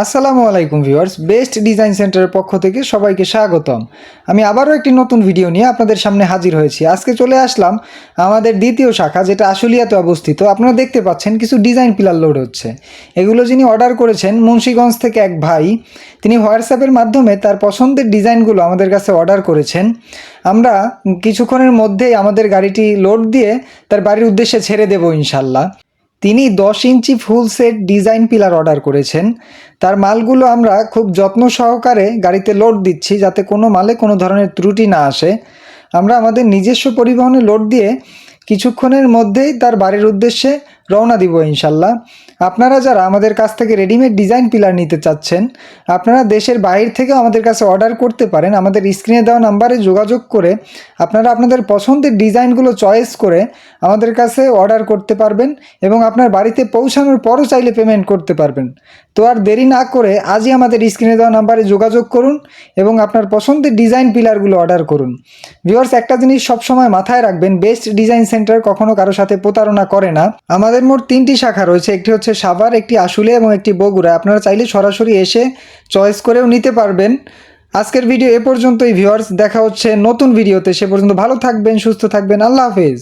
আসসালামু আলাইকুম viewers, best design সেন্টারের পক্ষ থেকে সবাইকে স্বাগতম। আমি আবারও একটি নতুন ভিডিও নিয়ে আপনাদের সামনে হাজির হয়েছি। আজকে চলে আসলাম আমাদের দ্বিতীয় শাখা, যেটা আশুলিয়াতে অবস্থিত। আপনারা দেখতে পাচ্ছেন কিছু ডিজাইন পিলার লোড হচ্ছে। এগুলো যিনি অর্ডার করেছেন মুন্সিগঞ্জ থেকে এক ভাই, তিনি হোয়াটসঅ্যাপের মাধ্যমে তার পছন্দের ডিজাইনগুলো আমাদের কাছে অর্ডার করেছেন। আমরা কিছুক্ষণের মধ্যেই আমাদের গাড়িটি লোড দিয়ে তার বাড়ির উদ্দেশ্যে ছেড়ে দেব ইনশাল্লাহ। তিনি 10 inch full set design pillar order করেছেন। তার মালগুলো আমরা খুব যত্ন সহকারে গাড়িতে লোড দিচ্ছি, যাতে কোনো মালে কোনো ধরনের ত্রুটি না আসে। আমরা আমাদের নিজস্ব পরিবহনে লোড দিয়ে কিছুক্ষণের মধ্যেই তার বাড়ির উদ্দেশ্যে রওনা দিব ইনশাল্লাহ। আপনারা যারা আমাদের কাছ থেকে রেডিমেড ডিজাইন পিলার নিতে চাচ্ছেন, আপনারা দেশের বাইরে থেকেও আমাদের কাছে অর্ডার করতে পারেন। আমাদের স্ক্রিনে দেওয়া নাম্বারে যোগাযোগ করে আপনারা আপনাদের পছন্দের ডিজাইনগুলো চয়েস করে আমাদের কাছে অর্ডার করতে পারবেন এবং আপনার বাড়িতে পৌঁছানোর পরও চাইলে পেমেন্ট করতে পারবেন। তো আর দেরি না করে আজই আমাদের স্ক্রিনে দেওয়া নাম্বারে যোগাযোগ করুন এবং আপনার পছন্দের ডিজাইন পিলারগুলো অর্ডার করুন। ভিউয়ার্স, একটা জিনিস সবসময় মাথায় রাখবেন, বেস্ট ডিজাইন সেন্টার কখনো কারো সাথে প্রতারণা করে না। আমাদের মোট 3টি শাখা রয়েছে, একটি হচ্ছে সাভার, একটি আশুলিয়া এবং একটি বগুড়া। আপনারা চাইলে সরাসরি এসে চয়েস করেও নিতে পারবেন। আজকের ভিডিও এ পর্যন্তই ভিউয়ার্স, দেখা হচ্ছে নতুন ভিডিওতে। সে পর্যন্ত ভালো থাকবেন, সুস্থ থাকবেন। আল্লাহ হাফেজ।